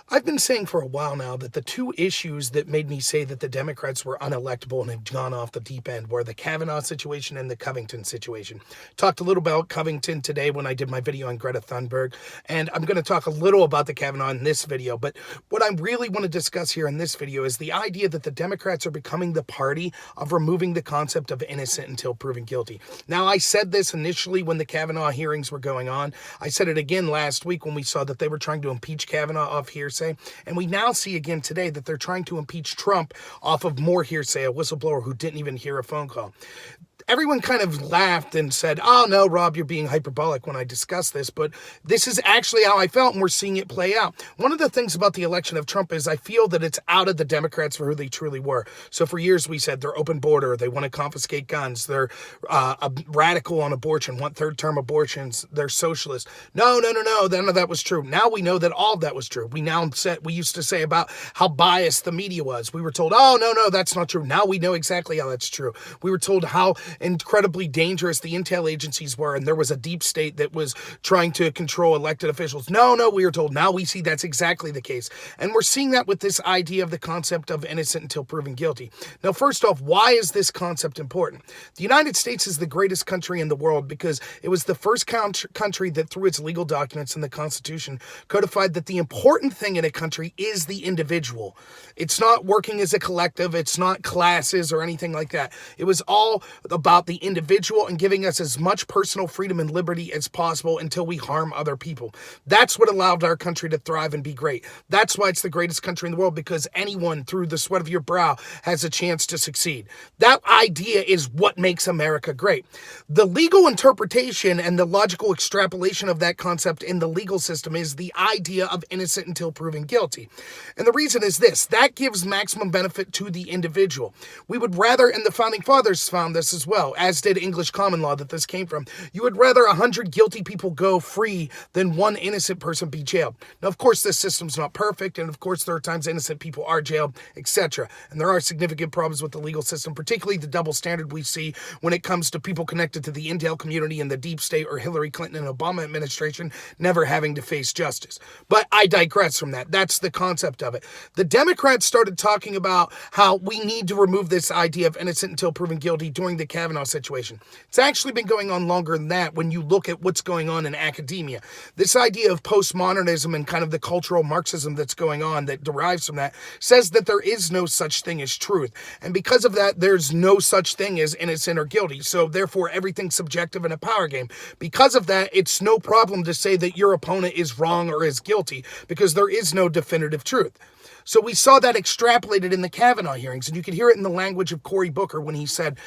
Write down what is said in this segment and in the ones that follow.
I've been saying for a while now that the two issues that made me say that the Democrats were unelectable and had gone off the deep end were the Kavanaugh situation and the Covington situation. Talked a little about Covington today when I did my video on Greta Thunberg, and I'm going to talk a little about the Kavanaugh in this video. But what I really want to discuss here in this video is the idea that the Democrats are becoming the party of removing the concept of innocent until proven guilty. Now, I said this initially when the Kavanaugh hearings were going on. I said it again last week when we saw that they were trying to impeach Kavanaugh off hearsay. And we now see again today that they're trying to impeach Trump off of more hearsay, a whistleblower who didn't even hear a phone call. Everyone kind of laughed and said, oh, no, Rob, you're being hyperbolic when I discuss this, but this is actually how I felt, and we're seeing it play out. One of the things about the election of Trump is I feel that it's out of the Democrats for who they truly were. So for years we said they're open border, they want to confiscate guns, they're a radical on abortion, want third-term abortions, they're socialist. No, none of that was true. Now we know that all of that was true. We used to say about how biased the media was. We were told, oh, no, that's not true. Now we know exactly how that's true. We were told how incredibly dangerous the intel agencies were, and there was a deep state that was trying to control elected officials. No, we were told. Now we see that's exactly the case. And we're seeing that with this idea of the concept of innocent until proven guilty. Now, first off, why is this concept important? The United States is the greatest country in the world because it was the first country that, through its legal documents in the Constitution, codified that the important thing in a country is the individual. It's not working as a collective. It's not classes or anything like that. It was all about the individual and giving us as much personal freedom and liberty as possible until we harm other people. That's what allowed our country to thrive and be great. That's why it's the greatest country in the world, because anyone through the sweat of your brow has a chance to succeed. That idea is what makes America great. The legal interpretation and the logical extrapolation of that concept in the legal system is the idea of innocent until proven guilty. And the reason is this: that gives maximum benefit to the individual. We would rather, and the founding fathers found this as well, as did English common law that this came from, you would rather 100 guilty people go free than one innocent person be jailed. Now, of course, this system's not perfect, and of course, there are times innocent people are jailed, etc. And there are significant problems with the legal system, particularly the double standard we see when it comes to people connected to the intel community and the deep state or Hillary Clinton and Obama administration never having to face justice. But I digress from that. That's the concept of it. The Democrats started talking about how we need to remove this idea of innocent until proven guilty during the Kavanaugh situation. It's actually been going on longer than that when you look at what's going on in academia. This idea of postmodernism and kind of the cultural Marxism that's going on that derives from that says that there is no such thing as truth. And because of that, there's no such thing as innocent or guilty. So therefore, everything's subjective in a power game. Because of that, it's no problem to say that your opponent is wrong or is guilty because there is no definitive truth. So we saw that extrapolated in the Kavanaugh hearings, and you could hear it in the language of Cory Booker when he said,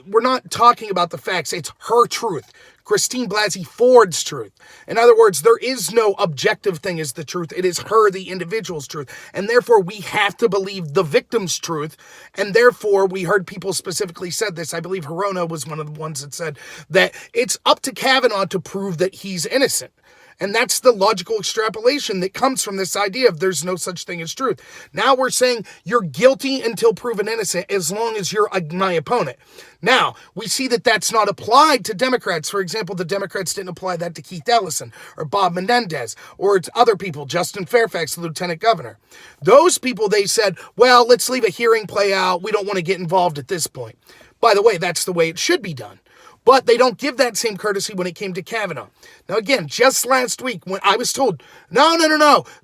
we're not talking about the facts, it's her truth. Christine Blasey Ford's truth. In other words, there is no objective thing as the truth. It is her, the individual's truth. And therefore, we have to believe the victim's truth. And therefore, we heard people specifically said this. I believe Hirona was one of the ones that said that it's up to Kavanaugh to prove that he's innocent. And that's the logical extrapolation that comes from this idea of there's no such thing as truth. Now we're saying you're guilty until proven innocent as long as you're my opponent. Now, we see that that's not applied to Democrats. For example, the Democrats didn't apply that to Keith Ellison or Bob Menendez or to other people, Justin Fairfax, the lieutenant governor. Those people, they said, well, let's leave a hearing play out. We don't want to get involved at this point. By the way, that's the way it should be done. But they don't give that same courtesy when it came to Kavanaugh. Now, again, just last week when I was told, no,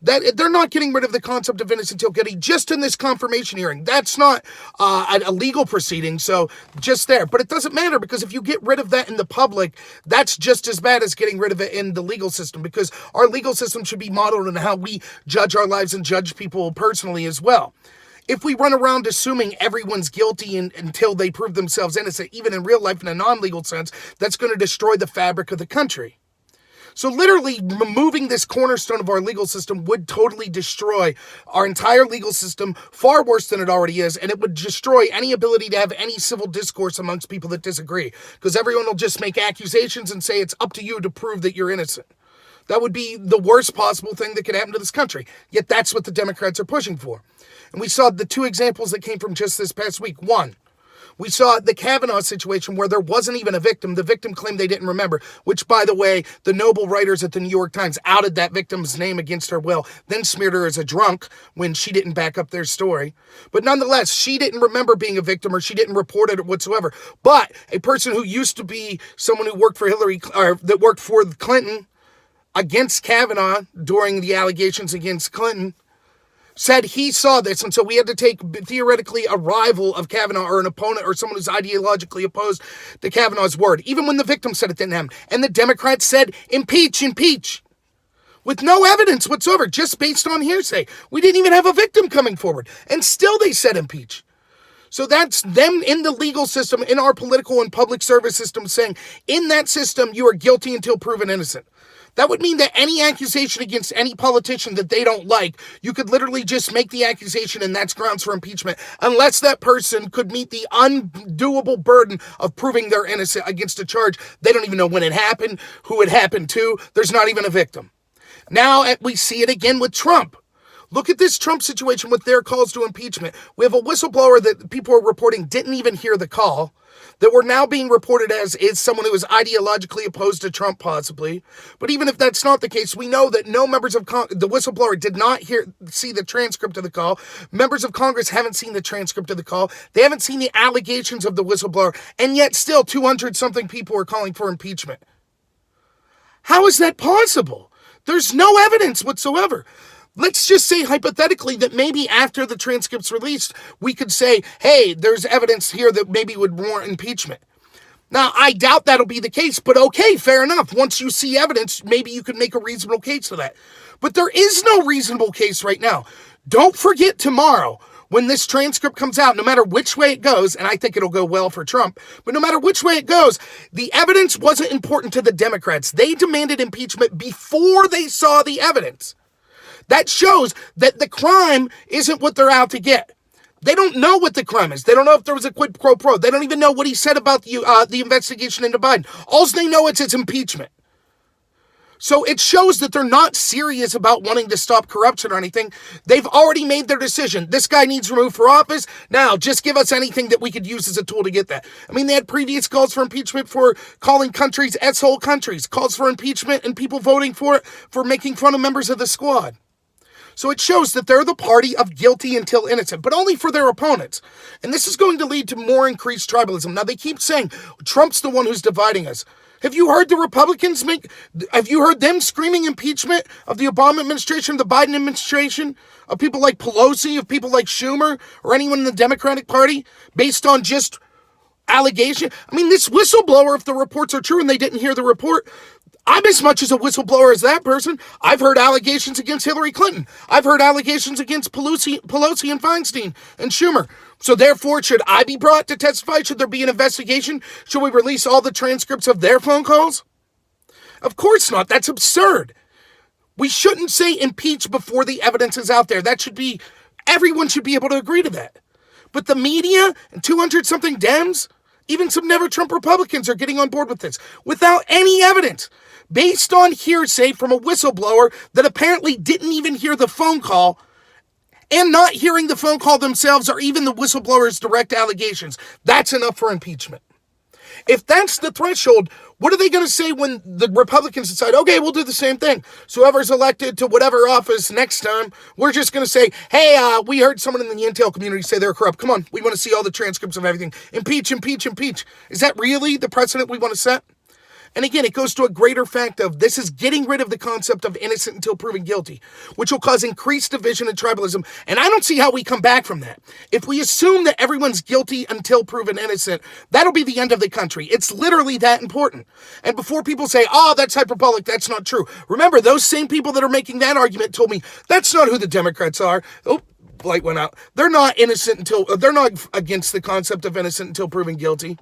that they're not getting rid of the concept of innocent until guilty just in this confirmation hearing. That's not a legal proceeding, so just there. But it doesn't matter because if you get rid of that in the public, that's just as bad as getting rid of it in the legal system because our legal system should be modeled on how we judge our lives and judge people personally as well. If we run around assuming everyone's guilty until they prove themselves innocent, even in real life in a non-legal sense, that's going to destroy the fabric of the country. So literally removing this cornerstone of our legal system would totally destroy our entire legal system, far worse than it already is, and it would destroy any ability to have any civil discourse amongst people that disagree, because everyone will just make accusations and say it's up to you to prove that you're innocent. That would be the worst possible thing that could happen to this country. Yet that's what the Democrats are pushing for. And we saw the two examples that came from just this past week. One We saw the Kavanaugh situation where there wasn't even a victim. The victim claimed they didn't remember, which, by the way, the noble writers at the New York Times outed that victim's name against her will, then smeared her as a drunk when she didn't back up their story. But nonetheless, she didn't remember being a victim, or she didn't report it whatsoever. But a person who used to be someone who worked for that worked for Clinton against Kavanaugh during the allegations against Clinton, said he saw this, and so we had to take, theoretically, a rival of Kavanaugh or an opponent or someone who's ideologically opposed to Kavanaugh's word, even when the victim said it didn't happen. And the Democrats said, impeach, impeach, with no evidence whatsoever, just based on hearsay. We didn't even have a victim coming forward, and still they said impeach. So that's them in the legal system, in our political and public service system, saying, in that system, you are guilty until proven innocent. That would mean that any accusation against any politician that they don't like, you could literally just make the accusation and that's grounds for impeachment, unless that person could meet the undoable burden of proving they're innocent against a charge. They don't even know when it happened, who it happened to. There's not even a victim. Now we see it again with Trump. Look at this Trump situation with their calls to impeachment. We have a whistleblower that people are reporting didn't even hear the call, that we're now being reported as is someone who is ideologically opposed to Trump, possibly. But even if that's not the case, we know that no members of the whistleblower did not see the transcript of the call. Members of Congress haven't seen the transcript of the call. They haven't seen the allegations of the whistleblower, and yet still 200-something people are calling for impeachment. How is that possible? There's no evidence whatsoever. Let's just say hypothetically that maybe after the transcript's released, we could say, hey, there's evidence here that maybe would warrant impeachment. Now, I doubt that'll be the case, but okay, fair enough. Once you see evidence, maybe you could make a reasonable case for that. But there is no reasonable case right now. Don't forget tomorrow, when this transcript comes out, no matter which way it goes, and I think it'll go well for Trump, but no matter which way it goes, the evidence wasn't important to the Democrats. They demanded impeachment before they saw the evidence. That shows that the crime isn't what they're out to get. They don't know what the crime is. They don't know if there was a quid pro quo. They don't even know what he said about the investigation into Biden. All they know is it's impeachment. So it shows that they're not serious about wanting to stop corruption or anything. They've already made their decision. This guy needs removed for office. Now, just give us anything that we could use as a tool to get that. I mean, they had previous calls for impeachment for calling countries S-hole countries, calls for impeachment and people voting for it for making fun of members of the squad. So it shows that they're the party of guilty until innocent, but only for their opponents. And this is going to lead to more increased tribalism. Now, they keep saying Trump's the one who's dividing us. Have you heard the Republicans have you heard them screaming impeachment of the Obama administration, the Biden administration, of people like Pelosi, of people like Schumer, or anyone in the Democratic Party, based on just allegation? I mean, this whistleblower, if the reports are true and they didn't hear the report, I'm as much as a whistleblower as that person. I've heard allegations against Hillary Clinton. I've heard allegations against Pelosi and Feinstein and Schumer. So therefore, should I be brought to testify? Should there be an investigation? Should we release all the transcripts of their phone calls? Of course not. That's absurd. We shouldn't say impeach before the evidence is out there. Everyone should be able to agree to that. But the media and 200-something Dems, even some never-Trump Republicans are getting on board with this without any evidence, based on hearsay from a whistleblower that apparently didn't even hear the phone call, and not hearing the phone call themselves or even the whistleblower's direct allegations. That's enough for impeachment. If that's the threshold, what are they going to say when the Republicans decide, okay, we'll do the same thing? So whoever's elected to whatever office next time, we're just going to say, hey, we heard someone in the intel community say they're corrupt. Come on, we want to see all the transcripts of everything. Impeach, impeach, impeach. Is that really the precedent we want to set? And again, it goes to a greater fact of this is getting rid of the concept of innocent until proven guilty, which will cause increased division and tribalism. And I don't see how we come back from that. If we assume that everyone's guilty until proven innocent, that'll be the end of the country. It's literally that important. And before people say, oh, that's hyperbolic, that's not true. Remember, those same people that are making that argument told me that's not who the Democrats are. Oh, light went out. They're not against the concept of innocent until proven guilty.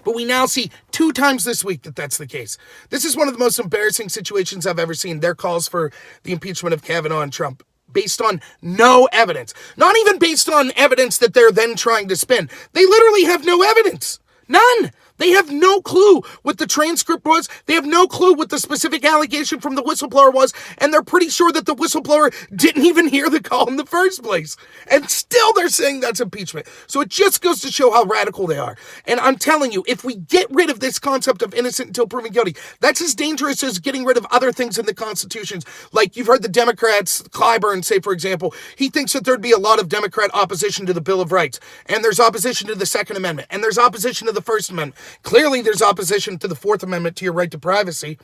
But we now see 2 times this week that that's the case. This is one of the most embarrassing situations I've ever seen. Their calls for the impeachment of Kavanaugh and Trump, based on no evidence. Not even based on evidence that they're then trying to spin. They literally have no evidence. None. They have no clue what the transcript was. They have no clue what the specific allegation from the whistleblower was. And they're pretty sure that the whistleblower didn't even hear the call in the first place. And still they're saying that's impeachment. So it just goes to show how radical they are. And I'm telling you, if we get rid of this concept of innocent until proven guilty, that's as dangerous as getting rid of other things in the constitutions. Like you've heard the Democrats, Clyburn say, for example, he thinks that there'd be a lot of Democrat opposition to the Bill of Rights. And there's opposition to the Second Amendment. And there's opposition to the First Amendment. Clearly, there's opposition to the Fourth Amendment, to your right to privacy.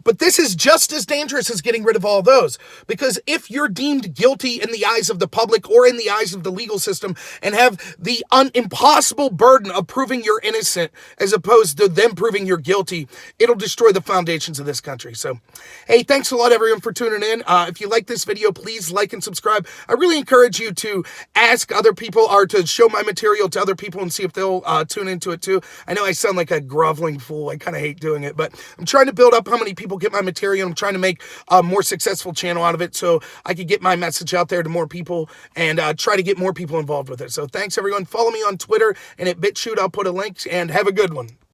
But this is just as dangerous as getting rid of all those. Because if you're deemed guilty in the eyes of the public or in the eyes of the legal system and have the impossible burden of proving you're innocent as opposed to them proving you're guilty, it'll destroy the foundations of this country. So, hey, thanks a lot, everyone, for tuning in. If you like this video, please like and subscribe. I really encourage you to ask other people or to show my material to other people and see if they'll tune into it too. I know I sound like a groveling fool. I kind of hate doing it, but I'm trying to build up how many people get my material. I'm trying to make a more successful channel out of it so I could get my message out there to more people and try to get more people involved with it. So thanks, everyone. Follow me on Twitter and at BitChute. I'll put a link, and have a good one.